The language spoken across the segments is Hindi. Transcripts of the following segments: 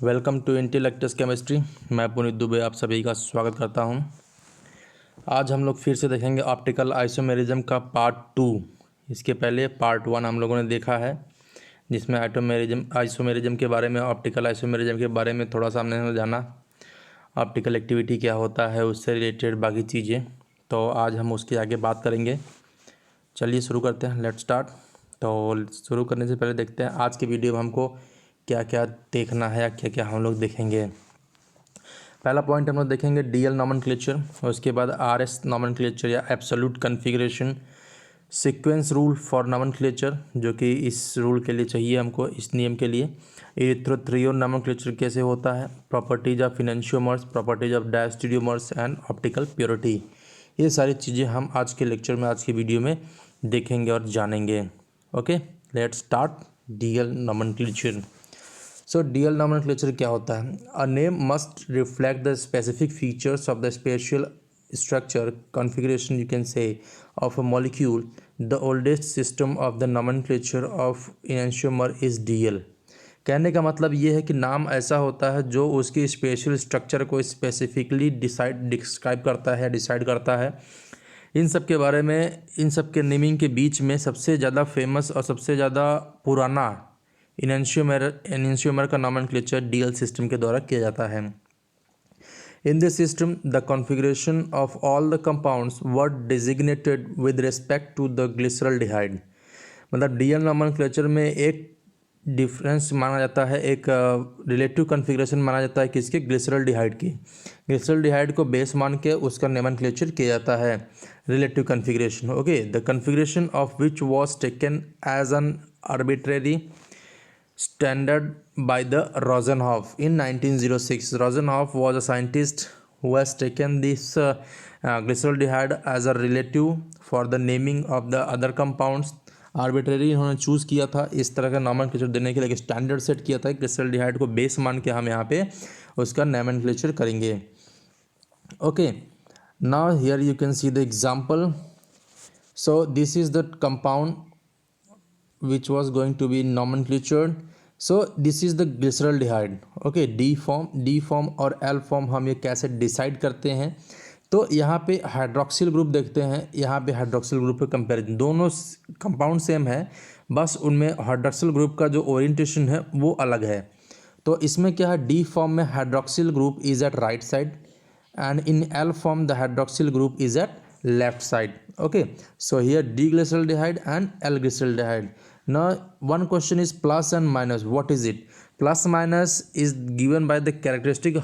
Welcome to इंटेलेक्टस chemistry. मैं पुनीत दुबे आप सभी का स्वागत करता हूं। आज हम लोग फिर से देखेंगे ऑप्टिकल आइसोमेरिज्म का पार्ट 2। इसके पहले पार्ट 1 हम लोगों ने देखा है, जिसमें आइसोमेरिज्म के बारे में, ऑप्टिकल आइसोमेरिज्म के बारे में थोड़ा सा हमने जाना। ऑप्टिकल एक्टिविटी क्या होता है, उससे रिलेटेड बाकी चीज़ें, तो आज हम उसकी आगे बात करेंगे। चलिए शुरू करते हैं, लेट्स स्टार्ट। तो शुरू करने से पहले देखते हैं आज की वीडियो में हमको क्या क्या देखना है या क्या क्या हम लोग देखेंगे। पहला पॉइंट हम लोग देखेंगे डीएल नॉमेनक्लेचर, उसके बाद आरएस नॉमेनक्लेचर या absolute configuration, sequence rule for nomenclature जो कि इस रूल के लिए चाहिए हमको, इस नियम के लिए। इरिथ्रोथ्रियोन नॉमेनक्लेचर कैसे होता है, properties of enantiomers, properties of diastereomers and optical purity. ये सारी चीज़ें हम आज के लेक्चर में, आज की वीडियो में देखेंगे और जानेंगे। Okay, let's start DL nomenclature. So DL nomenclature क्या होता है? A name must reflect the specific features of the spatial structure configuration you can say of a molecule. The oldest system of the nomenclature of enantiomer is DL. कहने का मतलब ये है कि नाम ऐसा होता है जो उसकी स्पेशल स्ट्रक्चर को स्पेसिफिकली डिस्क्राइब करता है, डिसाइड करता है। इन सब के बारे में, इन सब के नेमिंग के बीच में सबसे ज़्यादा फेमस और सबसे ज़्यादा पुराना इनैंशियोमर का नॉमेनक्लेचर डीएल सिस्टम के द्वारा किया जाता है। In this system the configuration of all the compounds were designated with respect to the glyceraldehyde. मतलब डीएल नॉमेनक्लेचर में एक डिफरेंस माना जाता है, एक रिलेटिव कॉन्फ़िगरेशन माना जाता है किसके? ग्लिसरल्डिहाइड की। ग्लिसरल्डिहाइड को बेस मान के उसका नॉमेनक्लेचर किया जाता है, relative configuration. Okay, the configuration of which was taken as an arbitrary standard by the Rosenhoff in 1906. Rosenhoff was a scientist who has taken this glyceraldehyde as a relative for the naming of the other compounds. Arbitrary इन्होंने चूज़ किया था इस तरह का नॉमेनक्लेचर देने के लिए, स्टैंडर्ड सेट किया था। ग्लिसरल्डिहाइड को बेस मान के हम यहाँ पे उसका नॉमेनक्लेचर करेंगे। Okay, now here you can see the example. So this is the compound which was going to be nomenclatured. So this is the glyceraldehyde. Okay, D form और L form हम ये कैसे डिसाइड करते हैं? तो यहाँ पे हाइड्रोक्सिल ग्रुप देखते हैं, यहाँ पे हाइड्रोक्सिल ग्रुप पे कंपेरिजन, दोनों कंपाउंड सेम है, बस उनमें हाइड्रोक्सिल ग्रुप का जो ओरिएंटेशन है वो अलग है। तो इसमें क्या है, डी फॉर्म में hydroxyl group is at right side and in L form the hydroxyl group is at left side. Okay, so here D-glyceraldehyde and L-glyceraldehyde. Now one question is plus and minus. What is it? Plus minus is given by the characteristic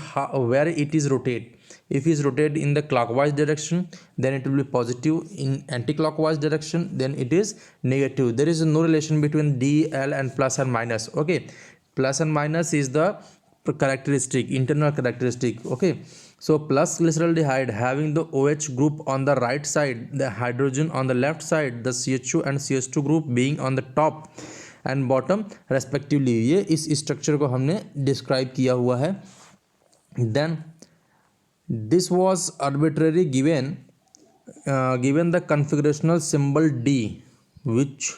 where it is rotate. If it is rotated in the clockwise direction, then it will be positive. In anti-clockwise direction, then it is negative. There is no relation between D, L and plus and minus. Okay, plus and minus is the characteristic, internal characteristic. Okay, so plus glyceraldehyde having the OH group on the right side, the hydrogen on the left side, the CH2 and CH2 group being on the top and bottom respectively. ये इस स्ट्रक्चर को हमने डिस्क्राइब किया हुआ है। then this was arbitrarily given the configurational symbol D, which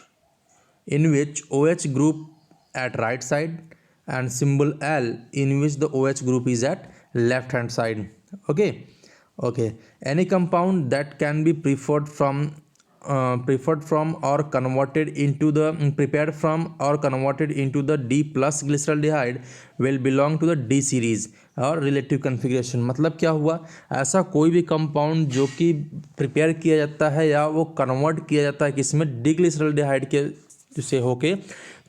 in which OH group at right side and symbol L in which the OH group is at left hand side. Okay, any compound that can be prepared from or converted into the D plus glyceraldehyde will belong to the D series और रिलेटिव कन्फिग्रेशन। मतलब क्या हुआ, ऐसा कोई भी कंपाउंड जो कि प्रिपेयर किया जाता है या वो कन्वर्ट किया जाता है किसमें? डी ग्लिसरल्डिहाइड के से होके,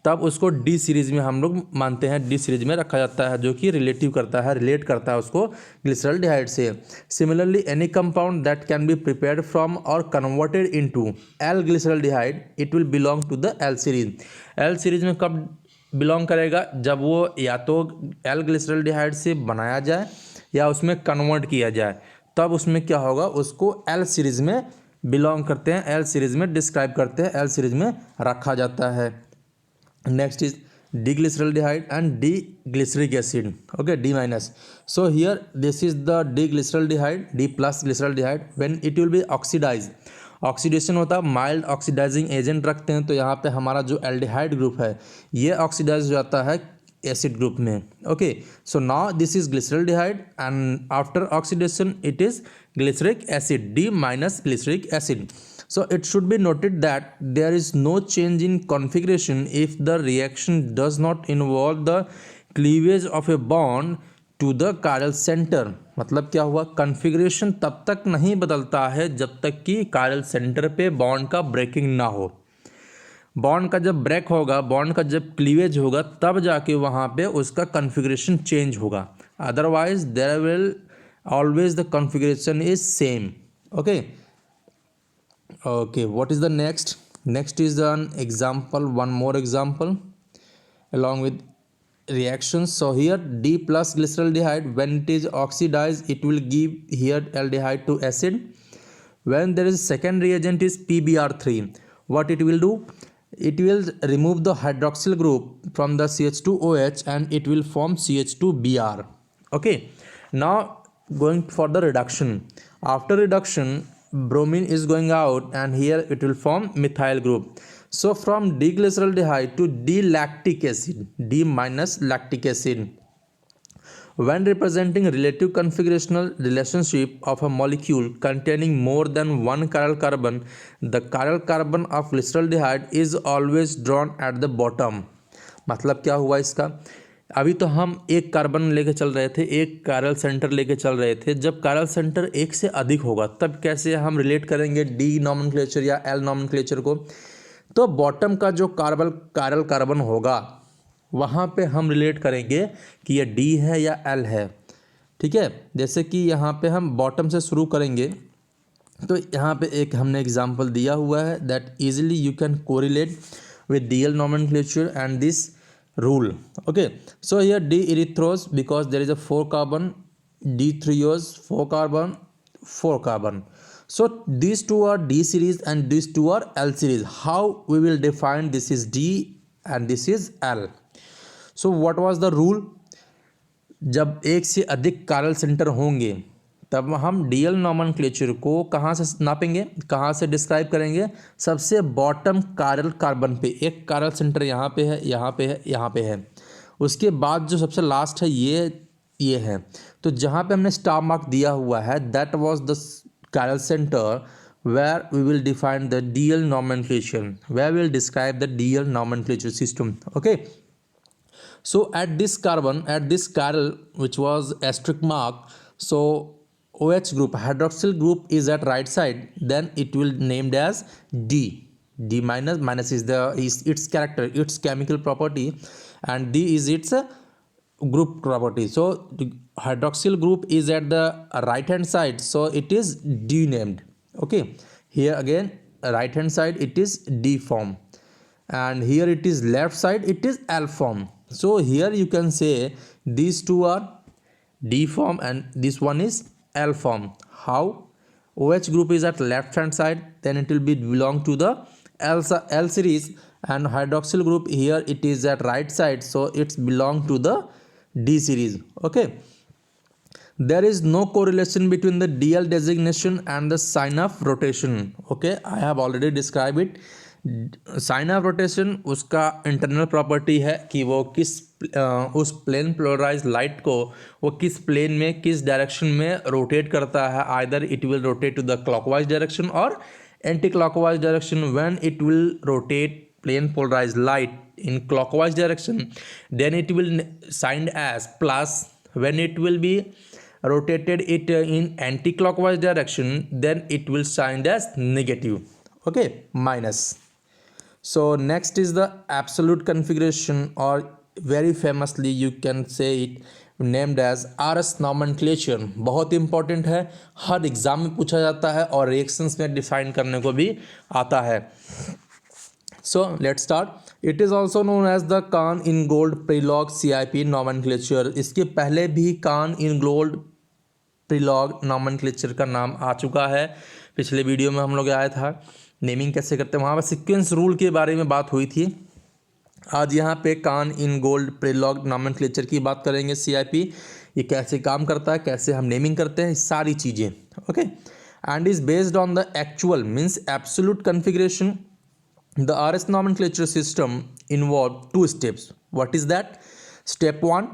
तब उसको डी सीरीज़ में हम लोग मानते हैं, डी सीरीज़ में रखा जाता है, जो कि रिलेटिव करता है, रिलेट करता है उसको ग्लिसरल्डिहाइड से। Similarly any compound that can be prepared from or converted into L glyceraldehyde, it will belong to the L series. L series में कब बिलोंग करेगा? जब वो या तो एल ग्लिसरल्डिहाइड से बनाया जाए या उसमें कन्वर्ट किया जाए, तब उसमें क्या होगा, उसको एल सीरीज़ में बिलोंग करते हैं, एल सीरीज़ में डिस्क्राइब करते हैं, एल सीरीज़ में रखा जाता है। Next is D-glyceraldehyde and D-glyceric acid. Okay, D minus. So here this is the D-glyceraldehyde, D plus glyceraldehyde. When it will be oxidized, oxidation होता है, माइल्ड ऑक्सीडाइजिंग एजेंट रखते हैं, तो यहाँ पे हमारा जो एल्डिहाइड ग्रुप है ये ऑक्सीडाइज हो जाता है acid group में. Okay, so now this is glyceraldehyde and after oxidation it is glyceric acid, D minus glyceric acid. So it should be noted that there is no change in configuration if the reaction does not involve the cleavage of a bond to the chiral center. मतलब क्या हुआ, कन्फिग्रेशन तब तक नहीं बदलता है जब तक कि chiral सेंटर पे बॉन्ड का ब्रेकिंग ना हो. बॉन्ड का जब ब्रेक होगा, बॉन्ड का जब क्लीवेज होगा, तब जाके वहाँ पे उसका कन्फिग्रेशन चेंज होगा. Otherwise there will always the configuration is same. Okay what is the next? Next is an example, one more example along with reactions. So here D plus glyceraldehyde, when it is oxidized it will give here aldehyde to acid. When there is second reagent is PBr3, what it will do, it will remove the hydroxyl group from the CH2OH and it will form CH2Br. Okay, now going for the reduction. After reduction bromine is going out and here it will form methyl group. So from D-glyceraldehyde to D-lactic acid, D minus lactic acid, when representing relative configurational relationship of a molecule containing more than one chiral carbon, the chiral carbon of glyceraldehyde is always drawn at the bottom. मतलब क्या हुआ इसका, अभी तो हम एक कार्बन लेके चल रहे थे, एक chiral सेंटर लेके चल रहे थे. जब chiral सेंटर एक से अधिक होगा तब कैसे हम रिलेट करेंगे डी नॉमेनक्लेचर या एल नॉमेनक्लेचर को, तो बॉटम का जो chiral कार्बन होगा वहाँ पे हम रिलेट करेंगे कि ये डी है या एल है. ठीक है, जैसे कि यहाँ पे हम बॉटम से शुरू करेंगे तो यहाँ पे एक हमने एग्जांपल दिया हुआ है that easily you can correlate with DL nomenclature and this rule. Okay, so here D erythrose because there is a 4 carbon, D threose 4 carbon, 4 carbon. So these two are D series and these two are L series. How we will define this is D and this is L? So what was the rule? जब एक से अधिक chiral सेंटर होंगे तब हम डीएल नॉमेनक्लेचर को कहाँ से नापेंगे, कहाँ से डिस्क्राइब करेंगे, सबसे बॉटम chiral कार्बन पे. एक chiral सेंटर यहाँ पे है, यहाँ पे है, यहाँ पे है, उसके बाद जो सबसे लास्ट है ये है. तो जहाँ पे हमने स्टार मार्क दिया हुआ है that was the chiral centre where we will define the DL nomenclature, where we will describe the DL nomenclature system. Okay, so at this carbon, at this chiral which was asterisk mark, so OH group, hydroxyl group is at right side, then it will named as D. D minus is its character, its chemical property, and D is its group property. So the hydroxyl group is at the right hand side, so it is D named. Okay, here again right hand side it is D form, and here it is left side it is L form. So here you can say these two are D form and this one is L form. How? OH group is at left hand side, then it will be belong to the L series, and hydroxyl group here it is at right side, so it's belong to the D series. Okay, there is no correlation between the DL designation and the sign of rotation. Okay, I have already described it. Sign of rotation उसका इंटरनल प्रॉपर्टी है कि वो किस उस प्लेन पोलराइज लाइट को वो किस प्लेन में किस डायरेक्शन में रोटेट करता है. Either it will rotate to the clockwise direction or anti clockwise direction. When it will rotate plane polarise light in clockwise direction then it will signed as plus. When it will be rotated it in anti-clockwise direction then it will signed as negative. Okay, minus. So next is the absolute configuration, or very famously you can say it named as RS nomenclature. बहुत इंपॉर्टेंट है, हर एग्जाम में पूछा जाता है और रिएक्शंस में डिफाइन करने को भी आता है. So let's start. It is also known as the Kahn Ingold Prelog CIP nomenclature. इसके पहले भी Kahn Ingold Prelog nomenclature का नाम आ चुका है. पिछले वीडियो में हम लोग आया था नेमिंग कैसे करते हैं, वहाँ पर सीक्वेंस रूल के बारे में बात हुई थी. आज यहाँ पे Kahn Ingold Prelog nomenclature की बात करेंगे. CIP ये कैसे काम करता है, कैसे हम नेमिंग करते हैं, सारी चीज़ें. Okay, and is based on the actual means absolute configuration. The RS nomenclature system involved two steps. What is that? Step 1,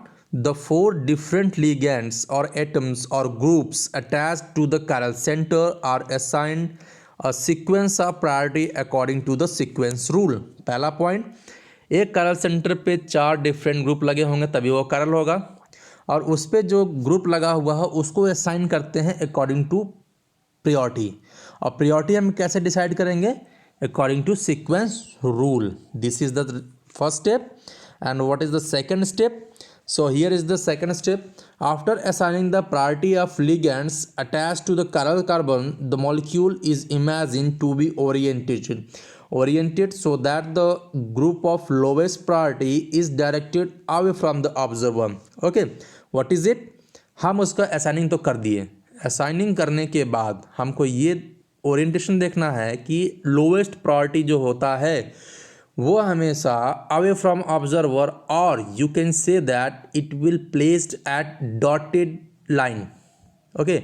the 4 different ligands or atoms or groups attached to the chiral center are assigned a sequence of priority according to the sequence rule. पहला पॉइंट, एक chiral center पे 4 डिफरेंट ग्रुप लगे होंगे तभी वो chiral होगा, और उस पर जो ग्रुप लगा हुआ है उसको असाइन करते हैं अकॉर्डिंग टू प्रियोरिटी. और प्रियोरिटी हम कैसे डिसाइड करेंगे? According to sequence rule. This is the first step. And what is the second step? So here is the second step. After assigning the priority of ligands attached to the chiral carbon, the molecule is imagined to be oriented so that the group of lowest priority is directed away from the observer. Okay, what is it? हम उसका assigning तो कर दिए. assigning करने के बाद हमको ये orientation देखना है कि lowest priority जो होता है वो हमेशा अवे फ्रॉम ऑब्जर्वर, और you can say that it will placed at dotted line. Okay,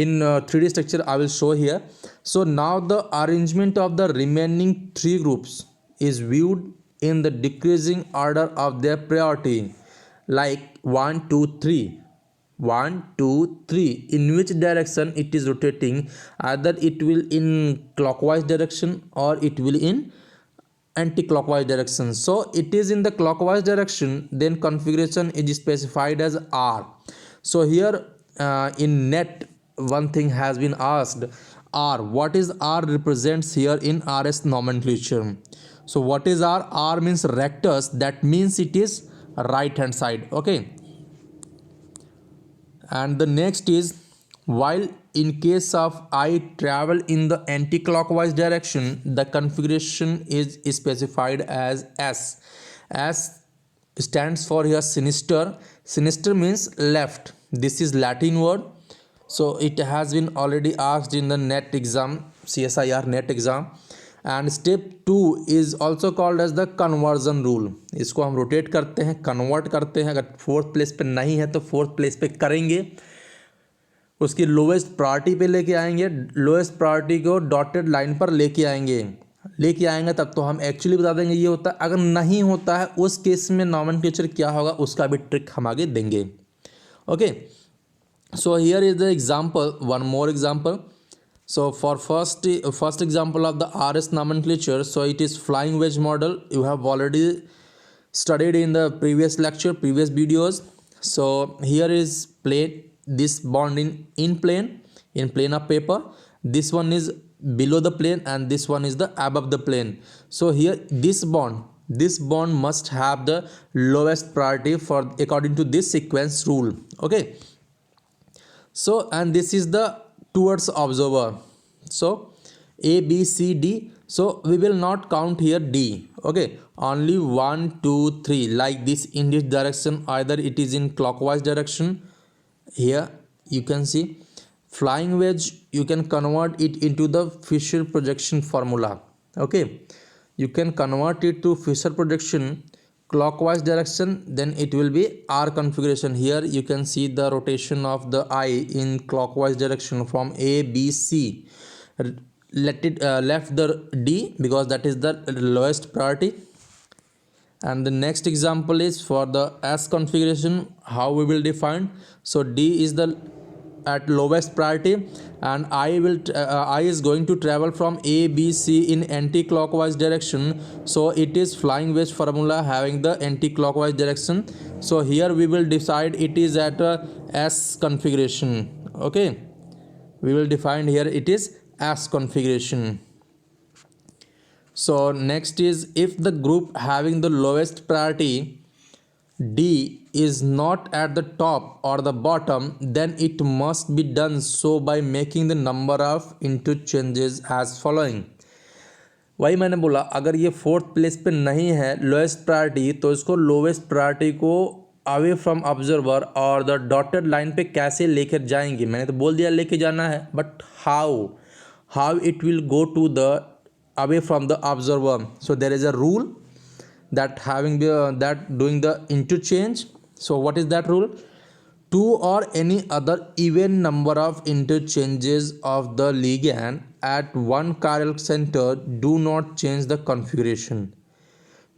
in 3D structure I will show here. So now the arrangement of the remaining 3 groups is viewed in the decreasing order of their priority, like 1 2 3 1 2 3. in which direction it is rotating? Either it will in clockwise direction or it will in anti-clockwise direction. So it is in the clockwise direction, then configuration is specified as R. So here in net one thing has been asked, R, what is R represents here in RS nomenclature? So what is R? R means rectus, that means it is right hand side. Okay, and the next is, while in case of I travel in the anti-clockwise direction, the configuration is specified as S. S stands for here sinister. Sinister means left. This is Latin word. So it has been already asked in the NET exam, CSIR NET exam. And step 2 is also called as the conversion rule. इसको हम रोटेट करते हैं, कन्वर्ट करते हैं. अगर 4th प्लेस पे नहीं है तो 4th प्लेस पे करेंगे, उसकी लोवेस्ट प्रायोरिटी पे लेके आएंगे, लोएस्ट प्रायोरिटी को डॉटेड लाइन पर लेके आएंगे तब तो हम एक्चुअली बता देंगे ये होता है. अगर नहीं होता है उस केस में नॉमेनक्लेचर क्या होगा उसका भी ट्रिक हम आगे देंगे. Okay, so here is the example, one more example. So for first example of the RS nomenclature, so it is flying wedge model. You have already studied in the previous lecture, previous videos. So here is plane, this bond in plane of paper. This one is below the plane and this one is the above the plane. So here this bond must have the lowest priority for according to this sequence rule. Okay, so and this is the towards observer. So A B C D. So we will not count here D. Okay, only 1 2 3 like this in this direction. Either it is in clockwise direction. Here you can see flying wedge, you can convert it into the Fisher projection formula. Okay, you can convert it to Fisher projection clockwise direction, then it will be R configuration. Here you can see the rotation of the I in clockwise direction from A B C. Let it left the D because that is the lowest priority. And the next example is for the S configuration. How we will define? So D is the at lowest priority, and I is going to travel from A B C in anti-clockwise direction. So it is flying wedge formula having the anti-clockwise direction. So here we will decide it is at S configuration. Okay, we will define here it is S configuration. So next is, if the group having the lowest priority D is not at the top or the bottom, then it must be done so by making the number of interchanges as following. वही मैंने बोला, अगर ये 4th प्लेस पे नहीं है लोएस्ट प्रायोरिटी, तो इसको लोवेस्ट प्रायोरिटी को अवे फ्रॉम ऑब्जर्वर और द डॉटेड लाइन पे कैसे लेकर जाएंगे. मैंने तो बोल दिया लेके जाना है, but how it will go to the away from the observer. So there is a rule that having that doing the interchange. So what is that rule? 2 or any other even number of interchanges of the ligand at one chiral center do not change the configuration.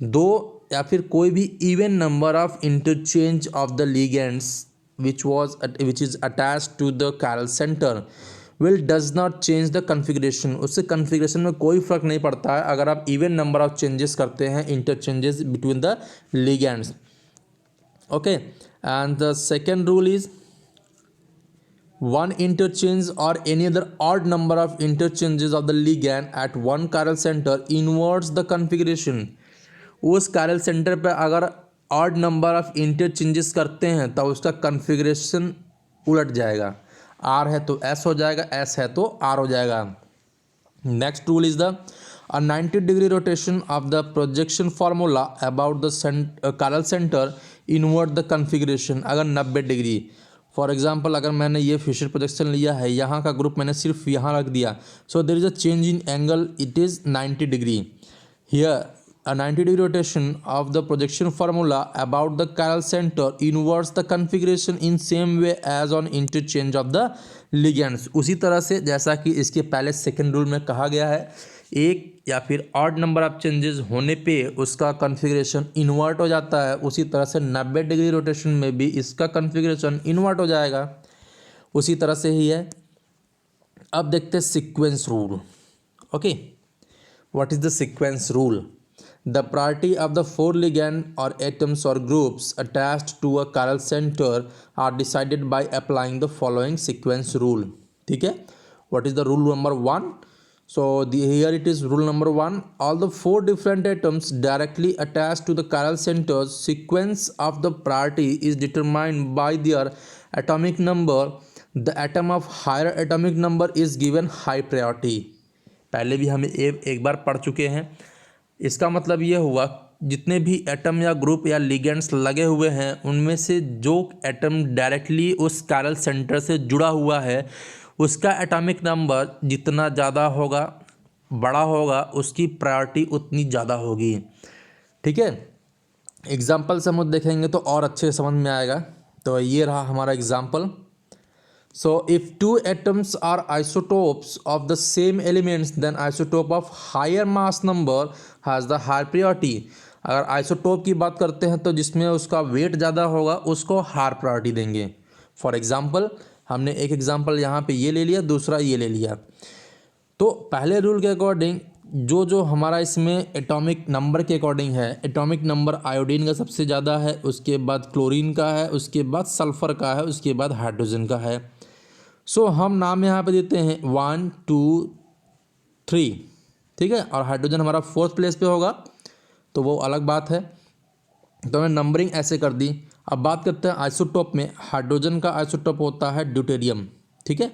दो या फिर कोई भी even number of interchange of the ligands which is attached to the chiral center will does not change the configuration. उससे कन्फिग्रेशन में कोई फर्क नहीं पड़ता है अगर आप इवन नंबर ऑफ चेंजेस करते हैं interchanges between the ligands. Okay, and the second rule is one interchange or any other odd number of interchanges of the ligand at one chiral center inverts the configuration. उस chiral center पे अगर odd number of interchanges करते हैं तो उसका configuration उलट जाएगा. R है तो S हो जाएगा, S है तो R हो जाएगा. Next rule is the a 90-degree rotation of the projection formula about the chiral center invert the configuration. अगर 90 डिग्री, फॉर एग्जाम्पल अगर मैंने ये फिशर प्रोजेक्शन लिया है, यहाँ का ग्रुप मैंने सिर्फ यहाँ रख दिया, so there is a change in angle, it is 90 degree. Here a 90-degree rotation of the projection formula about the chiral center inverts the configuration in same way as on interchange of the ligands. उसी तरह से जैसा कि इसके पहले सेकेंड रूल में कहा गया है, एक या फिर ऑड नंबर ऑफ चेंजेस होने पे उसका कन्फिग्रेशन इन्वर्ट हो जाता है, उसी तरह से 90 डिग्री रोटेशन में भी इसका कन्फिग्रेशन इन्वर्ट हो जाएगा. उसी तरह से ही है. अब देखते हैं sequence rule. Okay, what is the sequence rule? The priority of the four ligand or atoms or groups attached to a chiral center are decided by applying the following sequence rule. ठीक है, what is the rule number 1? So here it is rule number 1. All the four different atoms directly attached to the chiral centers, sequence of the priority is determined by their atomic number. The atom of higher atomic number is given high priority. पहले भी हम एक बार पढ़ चुके हैं. इसका मतलब ये हुआ जितने भी एटम या ग्रुप या लिगेंड्स लगे हुए हैं उनमें से जो एटम डायरेक्टली उस chiral सेंटर से जुड़ा हुआ है उसका एटॉमिक नंबर जितना ज़्यादा होगा, बड़ा होगा, उसकी प्रायोरिटी उतनी ज़्यादा होगी. ठीक है, एग्जाम्पल से हम देखेंगे तो और अच्छे समझ में आएगा. तो ये रहा हमारा example. So if two atoms are isotopes of the same elements, then isotope of higher mass number has the higher priority. अगर आइसोटोप की बात करते हैं तो जिसमें उसका वेट ज़्यादा होगा उसको हायर प्रायोरिटी देंगे. फॉर एग्जांपल हमने एक एग्जांपल यहाँ पे ये ले लिया, दूसरा ये ले लिया. तो पहले रूल के अकॉर्डिंग जो हमारा इसमें एटॉमिक नंबर के अकॉर्डिंग है, एटॉमिक नंबर आयोडीन का सबसे ज़्यादा है, उसके बाद क्लोरीन का है, उसके बाद सल्फर का है, उसके बाद हाइड्रोजन का है. सो हम नाम यहाँ पे देते हैं 1 2 3. ठीक है, और हाइड्रोजन हमारा 4th प्लेस पे होगा तो वो अलग बात है. तो हमने नंबरिंग ऐसे कर दी. अब बात करते हैं आइसोटोप में. हाइड्रोजन का आइसोटोप होता है ड्यूटेरियम. ठीक है,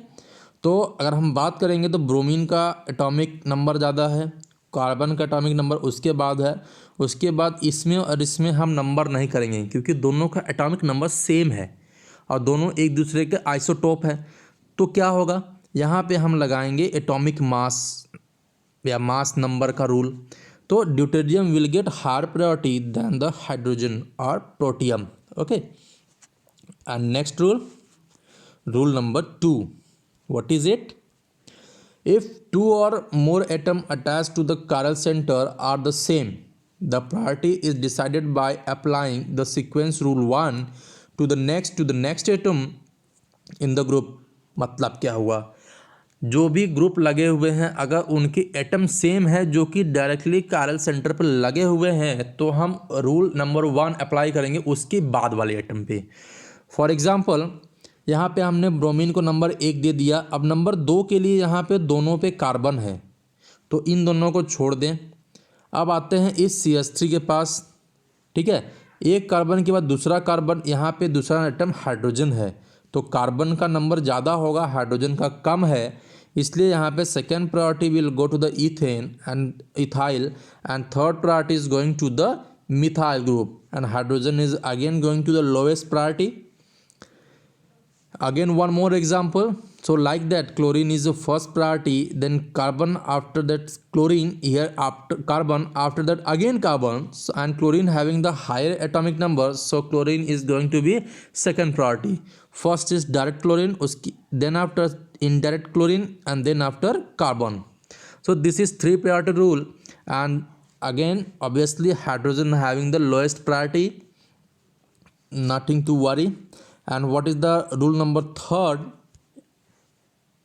तो अगर हम बात करेंगे तो ब्रोमीन का एटॉमिक नंबर ज़्यादा है, कार्बन का एटॉमिक नंबर उसके बाद है, उसके बाद इसमें और इसमें हम नंबर नहीं करेंगे क्योंकि दोनों का एटॉमिक नंबर सेम है और दोनों एक दूसरे के आइसोटोप है. तो क्या होगा, यहाँ पे हम लगाएंगे एटॉमिक मास या मास नंबर का रूल. तो deuterium will get higher priority than the hydrogen or protium. Okay, and next rule number 2. What is it? If 2 or more atom attached to the chiral center are the same, the priority is decided by applying the sequence rule 1 to the next atom in the group. मतलब क्या हुआ, जो भी ग्रुप लगे हुए हैं अगर उनके एटम सेम है जो कि डायरेक्टली chiral सेंटर पर लगे हुए हैं तो हम रूल नंबर 1 अप्लाई करेंगे उसके बाद वाले एटम पे. फॉर एग्जांपल यहाँ पे हमने ब्रोमीन को नंबर 1 दे दिया. अब नंबर 2 के लिए यहाँ पे दोनों पे कार्बन है तो इन दोनों को छोड़ दें. अब आते हैं इस CH3 के पास. ठीक है, एक कार्बन के बाद दूसरा कार्बन, यहाँ पे दूसरा एटम हाइड्रोजन है तो कार्बन का नंबर ज़्यादा होगा, हाइड्रोजन का कम है, इसलिए यहाँ पे second priority will go to the ethane and ethyl and third priority is going to the methyl group and hydrogen is again going to the lowest priority. Again one more example. So like that chlorine is the first priority, then carbon after that chlorine, here after carbon, after that again carbon, and chlorine having the higher atomic number, so chlorine is going to be second priority. First is direct chlorine, then after indirect chlorine, and then after carbon. So this is 3 priority rule. And again obviously hydrogen having the lowest priority, nothing to worry. And what is the rule number third?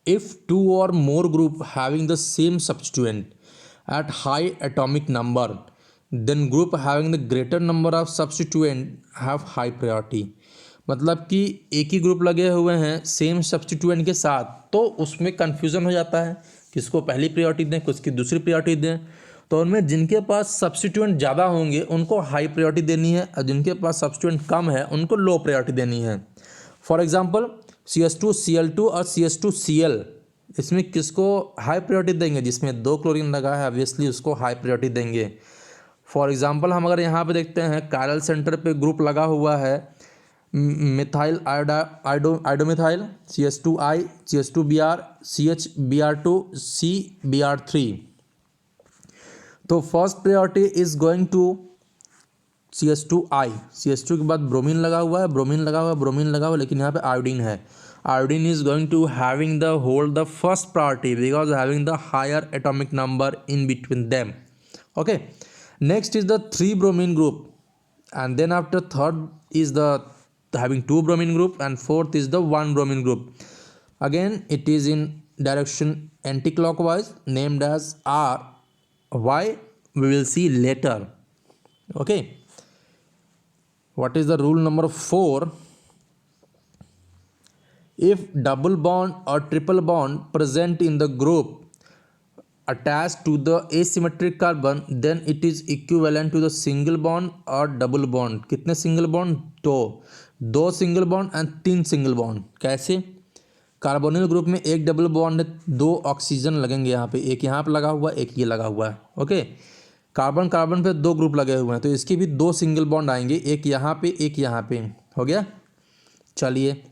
If two or more group having the same substituent at high atomic number, then group having the greater number of substituent have high priority. मतलब कि एक ही ग्रुप लगे हुए हैं सेम सब्स्टिट्यूएंट के साथ, तो उसमें कन्फ्यूज़न हो जाता है किसको पहली प्रायोरिटी दें किसकी दूसरी प्रायोरिटी दें। तो उनमें जिनके पास सब्स्टिट्यूएंट ज़्यादा होंगे उनको हाई प्रायोरिटी देनी है और जिनके पास सब्स्टिट्यूएंट कम है उनको लो प्रायोरिटी देनी है। फॉर एग्जांपल CH2Cl2 और CH2Cl, इसमें किसको हाई प्रायोरिटी देंगे? जिसमें 2 क्लोरीन लगा है ऑब्वियसली उसको हाई प्रायोरिटी देंगे। फॉर एग्जांपल हम अगर यहाँ पे देखते हैं कायरल सेंटर पे ग्रुप लगा हुआ है methyl आइडोमिथाइल CH2I CH2Br CHBr2 CBr3, तो first priority is going to CH2I। CH2 के बाद ब्रोमीन लगा हुआ है, ब्रोमीन लगा हुआ है, ब्रोमीन लगा हुआ है, लेकिन यहाँ पे आयोडीन है। Iodine is going to having the hold the first priority because having the higher atomic number in between them. Okay, next is the 3 bromine group, and then after third is the having 2 bromine group, and fourth is the 1 bromine group. Again it is in direction anti-clockwise named as R. Why we will see later. Okay, what is the rule number 4? If double bond or triple bond present in the group attached to the asymmetric carbon, then it is equivalent to the single bond or double bond. कितने single bond? 2 single bond and 3 single bond. कैसे? कार्बोनिल ग्रुप में एक डबल बॉन्ड, 2 ऑक्सीजन लगेंगे यहाँ पे, एक यहाँ पे लगा हुआ है, एक ये लगा हुआ है। ओके, कार्बन कार्बन पे 2 ग्रुप लगे हुए हैं तो इसके भी 2 सिंगल बॉन्ड आएंगे, एक यहाँ पे एक यहाँ पे। हो गया? चलिए,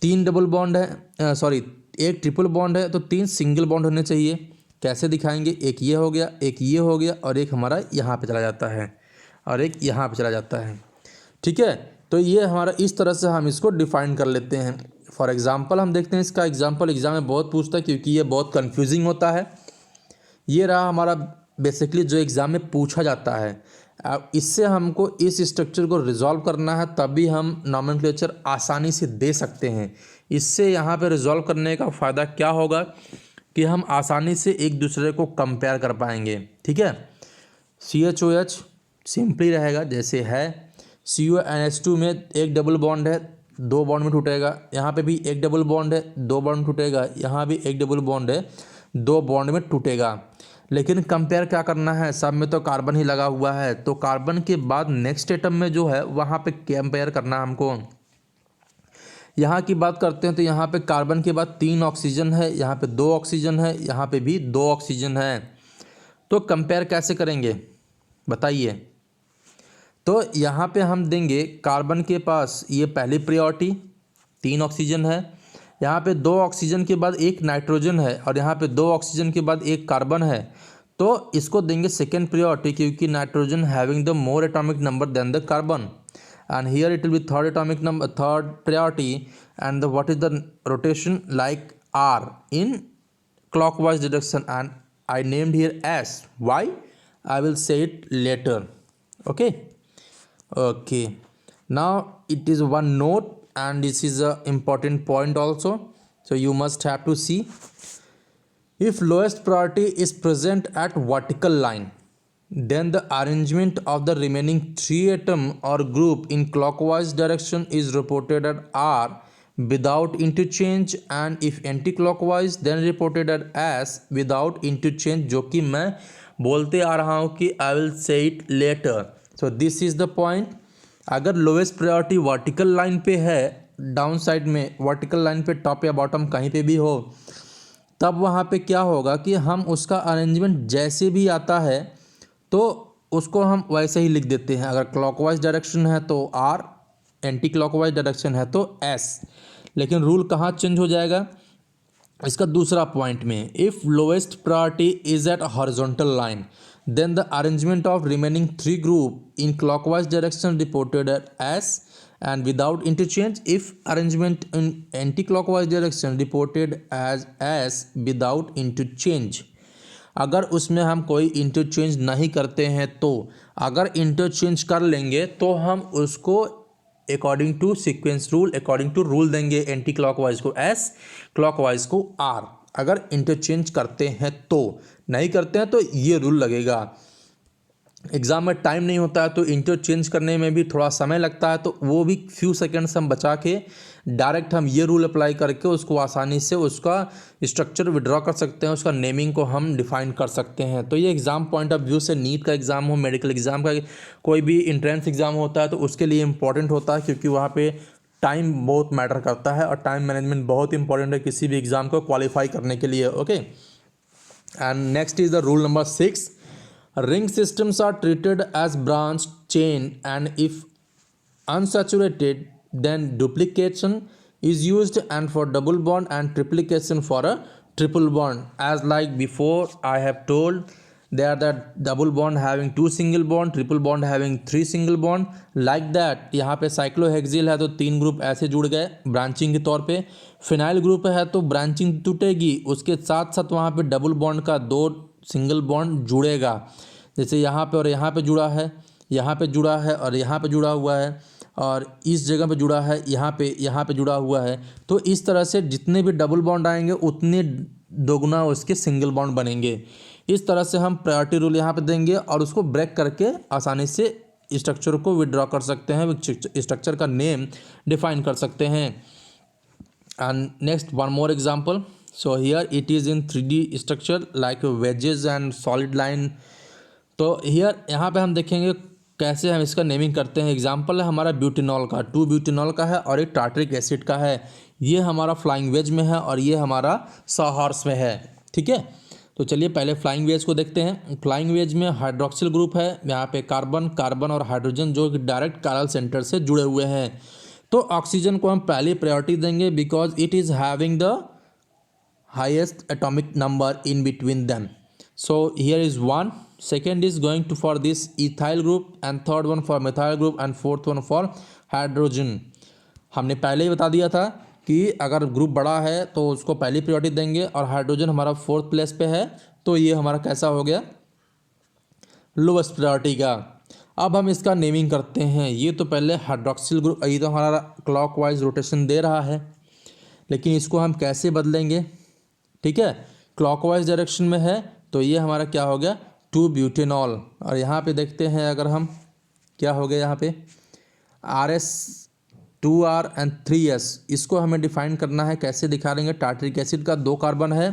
3 डबल बॉन्ड है, सॉरी एक ट्रिपल बॉन्ड है तो 3 सिंगल बॉन्ड होने चाहिए। कैसे दिखाएंगे? एक ये हो गया, एक ये हो गया और एक हमारा यहाँ पे चला जाता है और एक यहाँ पे चला जाता है। ठीक है, तो ये हमारा इस तरह से हम इसको डिफाइन कर लेते हैं। फॉर एग्जांपल हम देखते हैं इसका एग्जांपल एग्जाम में बहुत पूछता है क्योंकि ये बहुत कंफ्यूजिंग होता है। ये रहा हमारा बेसिकली जो एग्ज़ाम में पूछा जाता है। अब इससे हमको इस स्ट्रक्चर को रिजॉल्व करना है तभी हम नॉमेनक्लेचर आसानी से दे सकते हैं। इससे यहाँ पे रिजॉल्व करने का फ़ायदा क्या होगा कि हम आसानी से एक दूसरे को कंपेयर कर पाएंगे। ठीक है, CHOH सिंपली रहेगा जैसे है, CuNH2 में एक डबल बॉन्ड है, 2 बॉन्ड में टूटेगा, यहाँ पे भी एक डबल बॉन्ड है, 2 बॉन्ड में टूटेगा, यहाँ भी एक डबल बॉन्ड है, 2 बॉन्ड में टूटेगा। लेकिन कंपेयर क्या करना है? सब में तो कार्बन ही लगा हुआ है, तो कार्बन के बाद नेक्स्ट एटम में जो है वहाँ पे कंपेयर करना है हमको। यहाँ की बात करते हैं तो यहाँ पे कार्बन के बाद 3 ऑक्सीजन है, यहाँ पे 2 ऑक्सीजन है, यहाँ पे भी 2 ऑक्सीजन है, तो कंपेयर कैसे करेंगे बताइए? तो यहाँ पे हम देंगे कार्बन के पास ये पहली प्रायोरिटी, 3 ऑक्सीजन है, यहाँ पे 2 ऑक्सीजन के बाद एक नाइट्रोजन है और यहाँ पे 2 ऑक्सीजन के बाद एक कार्बन है, तो इसको देंगे सेकेंड प्रायोरिटी क्योंकि nitrogen having the more atomic number then the carbon, and here it will be third atomic number, third priority, and what is the rotation like R in clockwise direction, and I named here S. Why? I will say it later. Okay, now it is one note and this is a important point also, so you must have to see. If lowest priority is present at vertical line, then the arrangement of the remaining 3 atom or group in clockwise direction is reported at R without interchange, and if anti-clockwise then reported at S without interchange, जो कि मैं बोलते आ रहा हूँ कि I will say it later. So this is the point. अगर लोवेस्ट प्रायोरिटी वर्टिकल लाइन पे है, डाउन साइड में वर्टिकल लाइन पे टॉप या बॉटम कहीं पे भी हो, तब वहाँ पे क्या होगा कि हम उसका अरेंजमेंट जैसे भी आता है तो उसको हम वैसे ही लिख देते हैं। अगर क्लॉकवाइज डायरेक्शन है तो R, एंटी क्लॉकवाइज डायरेक्शन है तो S। लेकिन रूल कहाँ चेंज हो जाएगा? इसका दूसरा पॉइंट में, if lowest priority is at horizontal line then the arrangement of remaining 3 group in clockwise direction reported at S and without interchange, if arrangement in anti-clockwise direction reported as S without interchange. अगर उसमें हम कोई इंटरचेंज नहीं करते हैं तो, अगर इंटरचेंज कर लेंगे तो हम उसको according to sequence rule, according to rule देंगे, एंटी क्लॉकवाइज को एस, क्लॉकवाइज को आर। अगर इंटरचेंज करते हैं तो, नहीं करते हैं तो ये रूल लगेगा। एग्ज़ाम में टाइम नहीं होता है तो इंटरचेंज करने में भी थोड़ा समय लगता है, तो वो भी फ्यू सेकंड्स हम बचा के डायरेक्ट हम ये रूल अप्लाई करके उसको आसानी से उसका स्ट्रक्चर विड्रॉ कर सकते हैं, उसका नेमिंग को हम डिफाइन कर सकते हैं। तो ये एग्ज़ाम पॉइंट ऑफ व्यू से, नीट का एग्ज़ाम हो, मेडिकल एग्ज़ाम का, कोई भी इंट्रेंस एग्ज़ाम होता है तो उसके लिए इंपॉर्टेंट होता है, क्योंकि वहाँ पे टाइम बहुत मैटर करता है और टाइम मैनेजमेंट बहुत इंपॉर्टेंट है किसी भी एग्ज़ाम को क्वालिफाई करने के लिए। Okay, and next is the rule number 6। Ring systems are treated as branch chain, and if unsaturated, then duplication is used, and for double bond and triplication for a triple bond. As like before I have told, there the double bond having 2 single bond, triple bond having 3 single bond. Like that यहाँ पे साइक्लोहेक्सिल है तो 3 ग्रुप ऐसे जुड़ गए ब्रांचिंग के तौर पे। फिनाइल ग्रुप है तो ब्रांचिंग टूटेगी, उसके साथ साथ वहाँ पे डबल बॉन्ड का 2 सिंगल बॉन्ड जुड़ेगा। जैसे यहाँ पे और यहाँ पे जुड़ा है, यहाँ पे जुड़ा है और यहाँ पे जुड़ा हुआ है, और इस जगह पे जुड़ा है, यहाँ पे जुड़ा हुआ है। तो इस तरह से जितने भी डबल बॉन्ड आएंगे उतने दोगुना उसके सिंगल बॉन्ड बनेंगे। इस तरह से हम प्रायोरिटी रूल यहाँ पे देंगे और उसको ब्रेक करके आसानी से स्ट्रक्चर को विड्रॉ कर सकते हैं, स्ट्रक्चर का नेम डिफाइन कर सकते हैं। And next one more example. So here it is in 3D structure like wages and solid line. तो हियर यहाँ पे हम देखेंगे कैसे हम इसका नेमिंग करते हैं। एग्जाम्पल है हमारा ब्यूटेनॉल का, 2 ब्यूटेनॉल का है और एक टार्ट्रिक एसिड का है। ये हमारा फ्लाइंग वेज में है और ये हमारा सॉहॉर्स में है। ठीक है, तो चलिए पहले फ्लाइंग वेज को देखते हैं। फ्लाइंग वेज में हाइड्रोक्सिल ग्रुप है, यहाँ पे कार्बन और हाइड्रोजन जो डायरेक्ट कारल सेंटर से जुड़े हुए हैं। तो ऑक्सीजन को हम पहली प्रायोरिटी देंगे because it is having the highest atomic number in between them. So here is 1, second is going to for this ethyl group, and third one for methyl group, and fourth one for hydrogen। हमने पहले ही बता दिया था कि अगर ग्रुप बड़ा है तो उसको पहली प्रायोरिटी देंगे, और हाइड्रोजन हमारा 4th प्लेस पे है तो ये हमारा कैसा हो गया, लोवेस्ट प्रायोरिटी का। अब हम इसका नेमिंग करते हैं। ये तो पहले हाइड्रोक्सिल ग्रुप, ये तो हमारा क्लॉकवाइज रोटेशन दे रहा है, लेकिन इसको हम कैसे बदलेंगे। ठीक है, क्लॉकवाइज डायरेक्शन में है तो ये हमारा क्या हो गया, 2 ब्यूटेनॉल। और यहाँ पे देखते हैं अगर हम, क्या हो गया यहाँ पे RS 2R एंड 3S। इसको हमें डिफाइन करना है, कैसे दिखा देंगे। टार्ट्रिक एसिड का 2 कार्बन है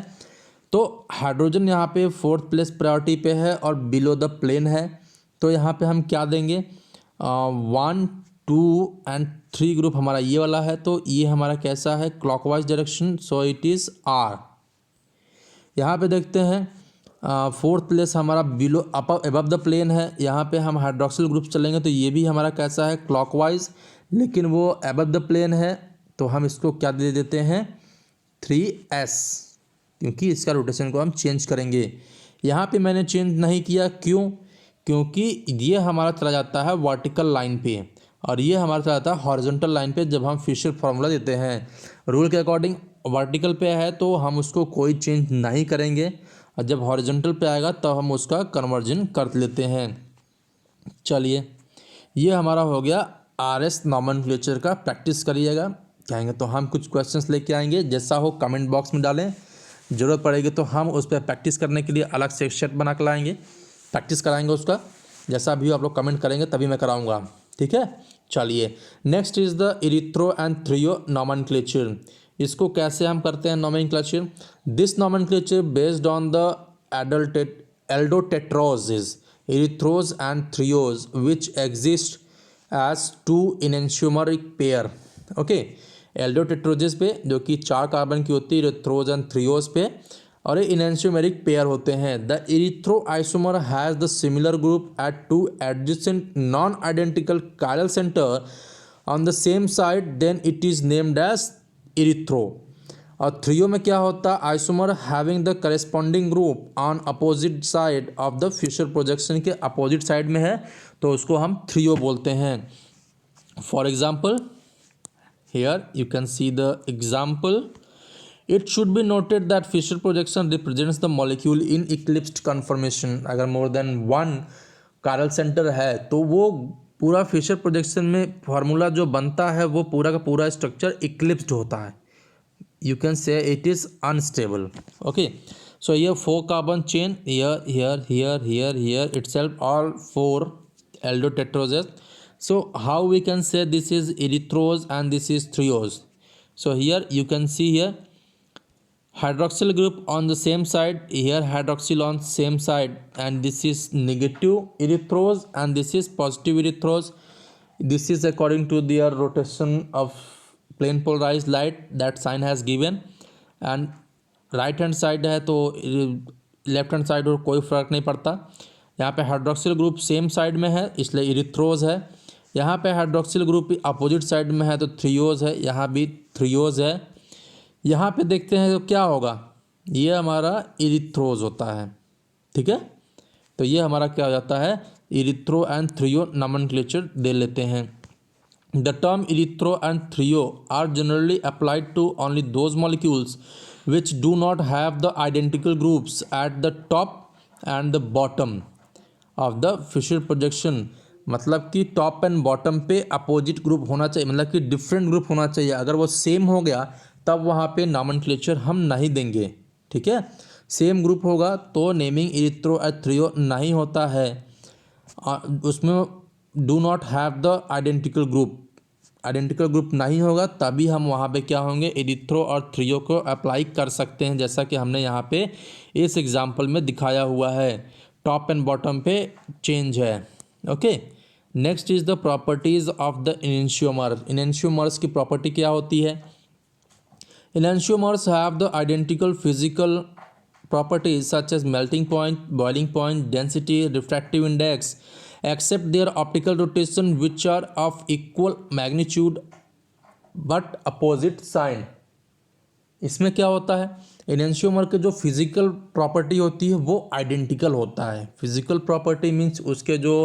तो हाइड्रोजन यहाँ पे 4th प्लेस प्रायोरिटी पे है और बिलो द प्लेन है, तो यहाँ पे हम क्या देंगे, 1, 2 एंड 3 ग्रुप हमारा ये वाला है, तो ये हमारा कैसा है, clockwise direction, so it is R। यहाँ पे देखते हैं 4th प्लेस हमारा बिलो अबव द प्लेन है, यहाँ पे हम हाइड्रोक्सिल ग्रुप चलेंगे तो ये भी हमारा कैसा है, क्लॉकवाइज, लेकिन वो अबव द प्लेन है तो हम इसको क्या दे देते हैं, 3S, क्योंकि इसका रोटेशन को हम चेंज करेंगे। यहाँ पे मैंने चेंज नहीं किया, क्यों, क्योंकि ये हमारा चला जाता है वर्टिकल लाइन पे और ये हमारा चला जाता है हॉरिजॉन्टल लाइन पे। जब हम फिशर फार्मूला देते हैं रूल के अकॉर्डिंग, वर्टिकल पे है तो हम उसको कोई चेंज नहीं करेंगे, और जब हॉरिजॉन्टल पे आएगा तब हम उसका कन्वर्जन कर लेते हैं। चलिए, ये हमारा हो गया RS नॉमेनक्लेचर का। प्रैक्टिस करिएगा, कहेंगे तो हम कुछ क्वेश्चंस लेके आएंगे, जैसा हो कमेंट बॉक्स में डालें, ज़रूरत पड़ेगी तो हम उस पर प्रैक्टिस करने के लिए अलग से सेट बना कर लाएंगे, प्रैक्टिस कराएंगे उसका। जैसा भी आप लोग कमेंट करेंगे तभी मैं कराऊँगा। ठीक है, चलिए next is the erythro and threo nomenclature. इसको कैसे हम करते हैं nomenclature. This nomenclature based on the aldotetroses, erythrose and threose which exist as 2 enantiomeric pair. Okay, aldotetroses पे जो कि 4 कार्बन की होती है, इरिथ्रोज एंड थ्रियोज पे, और ये इनेंशियोमेरिक पेयर होते हैं। The erythro isomer has the similar group at 2 adjacent non identical chiral centre on the same side, then it is named as erythro. और थ्रियो में क्या होता है, isomer having the corresponding group on opposite side of the Fischer projection के अपोजिट साइड में है तो उसको हम थ्रियो बोलते हैं। For example here you can see the example, it should be noted that Fisher projection represents the molecule in eclipsed conformation. अगर more than one chiral centre है तो वो पूरा फिशर प्रोजेक्शन में फार्मूला जो बनता है वो पूरा का पूरा स्ट्रक्चर इक्लिप्स्ड होता है. You can say it is unstable. Okay, so here 4 carbon chain, here itself, all 4 aldotetrases. So how we can say this is erythrose and this is threose? So here you can see here hydroxyl group on the same side, here hydroxyl on same side, and this is negative erythrose and this is positive erythrose. This is according to their rotation of plane polarise light that sign has given. And right hand side है तो लेफ्ट हैंड साइड और कोई फ़र्क नहीं पड़ता. यहाँ पे हाइड्रोक्सिल ग्रुप सेम साइड में है इसलिए इरिथ्रोज है. यहाँ पे हाइड्रोक्सिल ग्रुप अपोजिट साइड में है तो थ्रियोज है. यहाँ भी थ्रियोज है. यहाँ पे देखते हैं तो क्या होगा, ये हमारा इरिथ्रोज होता है. ठीक है, तो ये हमारा क्या हो जाता है, इरिथ्रो एंड थ्रियो नॉमेनक्लेचर दे लेते हैं. The term erythro and thrio are generally applied to only those molecules which do not have the identical groups at the top and the bottom of the Fisher projection. मतलब कि टॉप एंड बॉटम पे अपोजिट ग्रुप होना चाहिए, मतलब कि डिफरेंट ग्रुप होना चाहिए. अगर वो सेम हो गया तब वहाँ पे नॉमेनक्लेचर हम नहीं देंगे. ठीक है, सेम ग्रुप होगा तो नेमिंग इरिथ्रो एंड थ्रियो नहीं होता है. उसमें do not have the identical group नहीं होगा तभी हम वहाँ पे क्या होंगे, इरिथ्रो और थ्रियो को अप्लाई कर सकते हैं, जैसा कि हमने यहाँ पे इस एग्जांपल में दिखाया हुआ है. टॉप एंड बॉटम पे चेंज है. Okay, next is the properties of the enantiomers. Enantiomers की प्रॉपर्टी क्या होती है? Enantiomers have the identical physical properties such as melting point, boiling point, density, refractive index, except their optical rotation which are of equal magnitude but opposite sign. इसमें क्या होता है, इनेंशियोमर के जो फिजिकल प्रॉपर्टी होती है वो आइडेंटिकल होता है. फिजिकल प्रॉपर्टी मीन्स उसके जो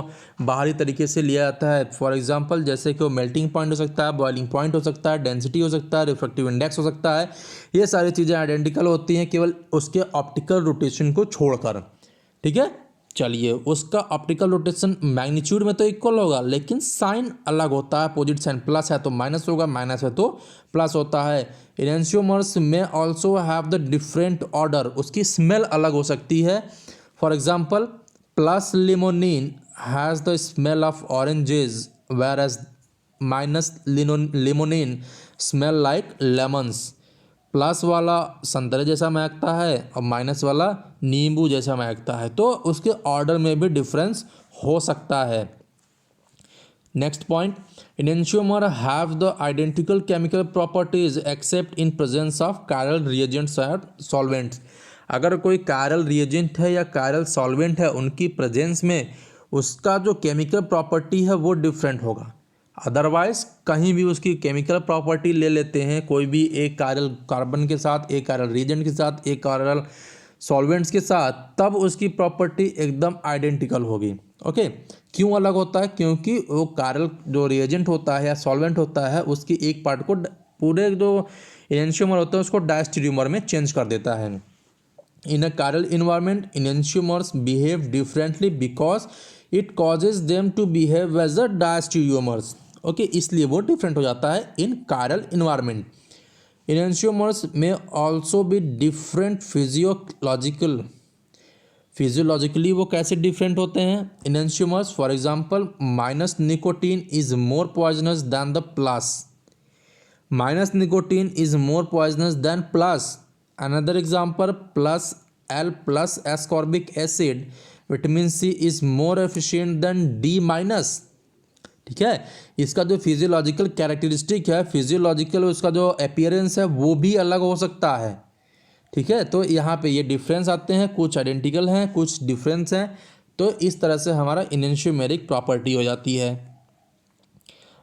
बाहरी तरीके से लिया जाता है. फॉर एग्जांपल जैसे कि वो मेल्टिंग पॉइंट हो सकता है, बॉइलिंग पॉइंट हो सकता है, डेंसिटी हो सकता है, रिफ्रैक्टिव इंडेक्स हो सकता है. ये सारी चीज़ें आइडेंटिकल होती हैं केवल उसके ऑप्टिकल रोटेशन को छोड़कर. ठीक है, चलिए उसका ऑप्टिकल रोटेशन मैग्नीट्यूड में तो इक्वल होगा लेकिन साइन अलग होता है. अपोजिट साइन प्लस है तो माइनस होगा, माइनस है तो प्लस होता है. इनेंशियोमर्स में also have the different odour, उसकी स्मेल अलग हो सकती है. For example plus limonene has the smell of oranges whereas minus limonene smell like lemons. Plus वाला संतरे जैसा महकता है और माइनस वाला नींबू जैसा महकता है, तो उसके ऑर्डर में भी डिफरेंस हो सकता है. Next point, enantiomer have the identical chemical properties except in presence of chiral reagents or solvents. अगर कोई कायरल रिएजेंट है या कायरल सॉल्वेंट है, उनकी प्रेजेंस में उसका जो केमिकल प्रॉपर्टी है वो डिफरेंट होगा. अदरवाइज कहीं भी उसकी केमिकल प्रॉपर्टी ले लेते हैं, कोई भी एक कायरल कार्बन के साथ, एक कायरल रिएजेंट के साथ, एक कायरल सॉल्वेंट्स के साथ, तब उसकी प्रॉपर्टी एकदम आइडेंटिकल होगी. ओके, क्यों अलग होता है? क्योंकि वो कायरल जो रिएजेंट होता है या सॉल्वेंट होता है उसकी एक पार्ट को पूरे जो इनेंशियोमर होता है उसको डायस्टीरियोमर में चेंज कर देता है. In a chiral environment enantiomers behave differently because it causes them to behave as a diastereomers. Okay, इसलिए वो डिफरेंट हो जाता है इन कायरल इन्वायरमेंट. इनेंशियोमर्स में ऑल्सो भी डिफरेंट फिजियोलॉजिकली वो कैसे डिफरेंट होते हैं enantiomers? For example minus nicotine is more poisonous than the plus. Minus nicotine is more poisonous than plus. Another example plus L plus ascorbic acid vitamin C is more efficient than D minus. ठीक है, इसका जो फिजियोलॉजिकल कैरेक्टरिस्टिक है, फिजियोलॉजिकल उसका जो अपीयरेंस है वो भी अलग हो सकता है. ठीक है, तो यहाँ पे ये डिफरेंस आते हैं, कुछ आइडेंटिकल हैं, कुछ डिफरेंस हैं. तो इस तरह से हमारा इनेंशियोमेरिक प्रॉपर्टी हो जाती है.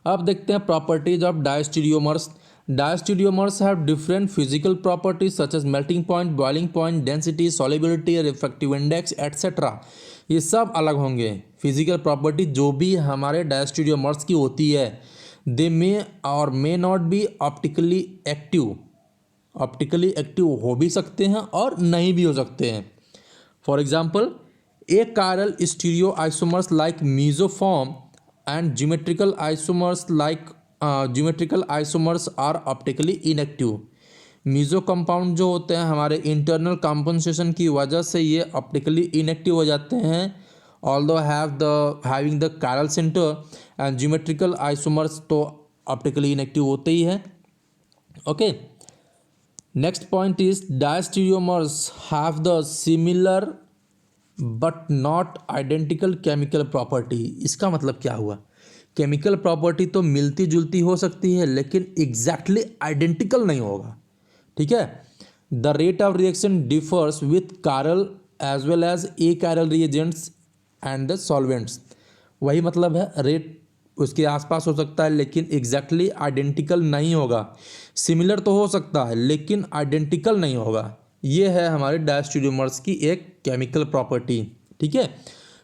अब देखते हैं properties of diastereomers. Diastereomers have different physical properties such as melting point, boiling point, density, solubility, refractive index etcetera. ये सब अलग होंगे फिजिकल प्रॉपर्टी जो भी हमारे डायस्टीरियोमर्स की होती है. दे मे और may not be optically active. Optically active हो भी सकते हैं और नहीं भी हो सकते हैं। For example, a chiral stereo isomers like meso form and geometrical isomers are optically inactive. Meso compound जो होते हैं हमारे इंटरनल कंपनसेशन की वजह से ये ऑप्टिकली इनएक्टिव हो जाते हैं, although having the chiral centre, and geometrical isomers तो ऑप्टिकली इनएक्टिव होते ही हैं। Okay, next point is diastereomers have the similar but not identical chemical property. इसका मतलब क्या हुआ? केमिकल प्रॉपर्टी तो मिलती जुलती हो सकती है लेकिन एग्जैक्टली आइडेंटिकल नहीं होगा। ठीक है, the rate of reaction differs with chiral as well as achiral reagents and the solvents. वही मतलब है, रेट उसके आसपास हो सकता है लेकिन एग्जैक्टली आइडेंटिकल नहीं होगा। सिमिलर तो हो सकता है लेकिन आइडेंटिकल नहीं होगा। ये है हमारे डायस्टीरियोमर्स की एक केमिकल प्रॉपर्टी। ठीक है,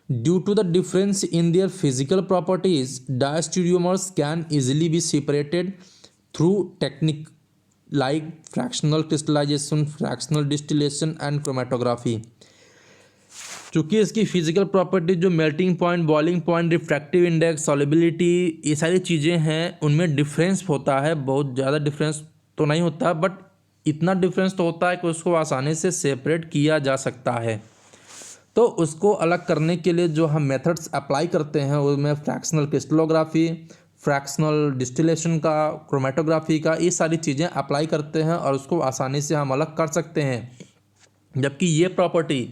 due to the difference in their physical properties diastereomers can easily be separated through technique like fractional crystallisation, fractional distillation and chromatography. चूँकि इसकी फिजिकल प्रॉपर्टी जो melting point, boiling point, refractive index, solubility, ये सारी चीज़ें हैं, उनमें डिफरेंस होता है। बहुत ज़्यादा डिफरेंस तो नहीं होता बट इतना डिफरेंस तो होता है कि उसको आसानी से सेपरेट किया जा सकता है। तो उसको अलग करने के लिए जो हम मेथड्स अप्लाई करते हैं उसमें फ्रैक्शनल क्रिस्टलोग्राफी, फ्रैक्शनल डिस्टिलेशन का, क्रोमेटोग्राफी का, ये सारी चीज़ें अप्लाई करते हैं और उसको आसानी से हम अलग कर सकते हैं। जबकि ये प्रॉपर्टी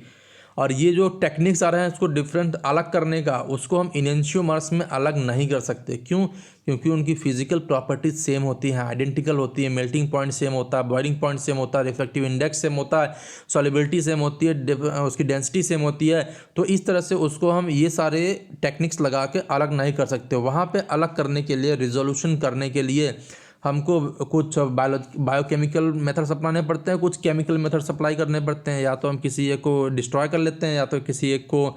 और ये जो टेक्निक्स आ रहे हैं उसको डिफरेंट अलग करने का, उसको हम इनेंशियोमर्स में अलग नहीं कर सकते। क्यों? क्योंकि उनकी फिजिकल प्रॉपर्टीज सेम होती हैं, आइडेंटिकल होती है। मेल्टिंग पॉइंट सेम होता है, बॉइलिंग पॉइंट सेम होता है, रिफ्रैक्टिव इंडेक्स सेम होता है, सॉल्युबिलिटी सेम होती है, उसकी डेंसिटी सेम होती है। तो इस तरह से उसको हम ये सारे टेक्निक्स लगा के अलग नहीं कर सकते। वहाँ पे अलग करने के लिए, रिजोल्यूशन करने के लिए हमको कुछ बायोकेमिकल मेथड्स अपनाने पड़ते हैं, कुछ केमिकल मेथड्स अप्लाई करने पड़ते हैं। या तो हम किसी एक को डिस्ट्रॉय कर लेते हैं या तो किसी एक को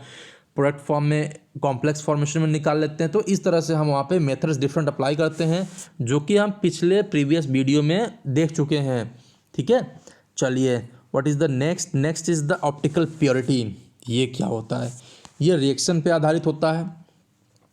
प्रोडक्ट फॉर्म में, कॉम्प्लेक्स फॉर्मेशन में निकाल लेते हैं। तो इस तरह से हम वहाँ पे मेथड्स डिफरेंट अप्लाई करते हैं जो कि हम पिछले प्रीवियस वीडियो में देख चुके हैं। ठीक है, चलिए, what is the next is the optical purity. ये क्या होता है? ये रिएक्शन पे आधारित होता है।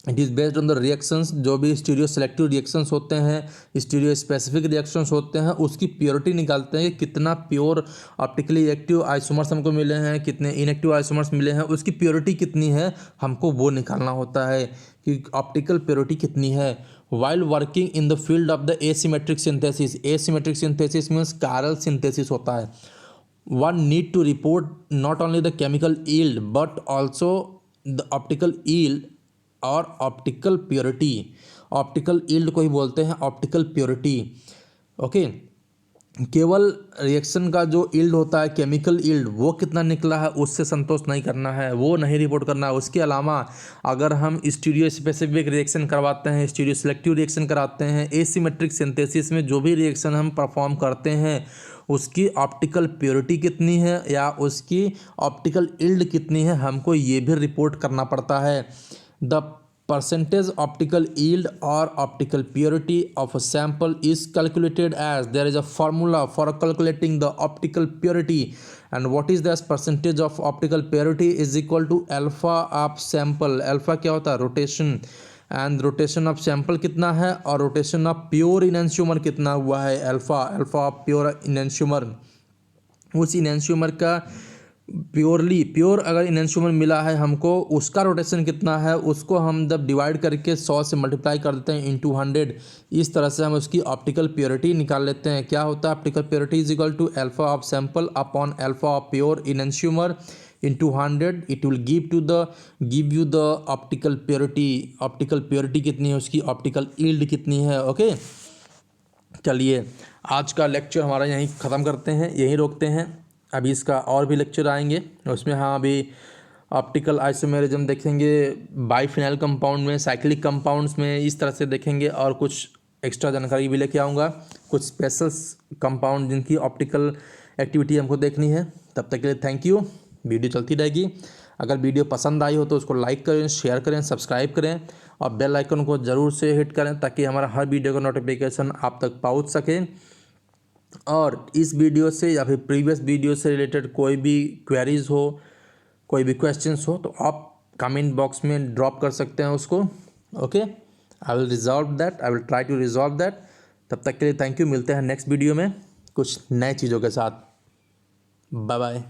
It is based on the reactions. जो भी स्टीरियो सेलेक्टिव रिएक्शंस होते हैं, स्टीरियो स्पेसिफिक रिएक्शंस होते हैं, उसकी प्योरिटी निकालते हैं कि कितना प्योर ऑप्टिकली एक्टिव आइसोमर्स हमको मिले हैं, कितने इनएक्टिव आइसोमर्स मिले हैं, उसकी प्योरिटी कितनी है, हमको वो निकालना होता है कि ऑप्टिकल प्योरिटी कितनी है। While working in the field of the asymmetric synthesis, asymmetric synthesis means chiral synthesis होता है। One need to report not only the chemical yield but also the optical yield और ऑप्टिकल प्योरिटी। ऑप्टिकल यील्ड को ही बोलते हैं ऑप्टिकल प्योरिटी। ओके, केवल रिएक्शन का जो यील्ड होता है, केमिकल यील्ड, वो कितना निकला है उससे संतोष नहीं करना है, वो नहीं रिपोर्ट करना है। उसके अलावा अगर हम स्टीरियो स्पेसिफिक रिएक्शन करवाते हैं, स्टीरियो सेलेक्टिव रिएक्शन कराते हैं, एसिमेट्रिक सिंथेसिस में जो भी रिएक्शन हम परफॉर्म करते हैं उसकी ऑप्टिकल प्योरिटी कितनी है या उसकी ऑप्टिकल यील्ड कितनी है, हमको ये भी रिपोर्ट करना पड़ता है। The percentage optical yield or optical purity of a sample is calculated as, there is a formula for calculating the optical purity, and what is this percentage of optical purity is equal to alpha of sample। alpha क्या होता है? Rotation, and rotation of sample कितना है और रोटेशन ऑफ प्योर इनएंशियोमर कितना हुआ है, अल्फा ऑफ प्योर इनएंशियोमर। उस इनएंशियोमर का प्योर अगर इनएंशियोमर मिला है हमको, उसका रोटेशन कितना है, उसको हम जब डिवाइड करके 100 से मल्टीप्लाई कर देते हैं इंटू 100, इस तरह से हम उसकी ऑप्टिकल प्योरिटी निकाल लेते हैं। क्या होता है? Optical purity is equal to alpha of sample upon alpha of pure enantiomer into 100। It will give you the optical purity. Optical purity कितनी है, उसकी ऑप्टिकल यील्ड कितनी है। ओके, चलिए, आज का लेक्चर हमारा यहीं ख़त्म करते हैं, यहीं रोकते हैं। अभी इसका और भी लेक्चर आएंगे, उसमें हाँ अभी ऑप्टिकल आइसोमेरिज्म देखेंगे, बाइफिनाइल कंपाउंड में, साइक्लिक कंपाउंड्स में, इस तरह से देखेंगे। और कुछ एक्स्ट्रा जानकारी भी लेके आऊँगा, कुछ स्पेशल कंपाउंड जिनकी ऑप्टिकल एक्टिविटी हमको देखनी है। तब तक के लिए थैंक यू। वीडियो चलती रहेगी। अगर वीडियो पसंद आई हो तो उसको लाइक करें, शेयर करें, सब्सक्राइब करें और बेल आइकन को ज़रूर से हिट करें ताकि हमारा हर वीडियो का नोटिफिकेशन आप तक पहुँच सके। और इस वीडियो से या फिर प्रीवियस वीडियो से रिलेटेड कोई भी क्वेरीज हो, कोई भी क्वेश्चंस हो, तो आप कमेंट बॉक्स में ड्रॉप कर सकते हैं उसको। Okay, I will resolve that, I will try to resolve that. तब तक के लिए थैंक यू, मिलते हैं नेक्स्ट वीडियो में कुछ नए चीज़ों के साथ। Bye bye.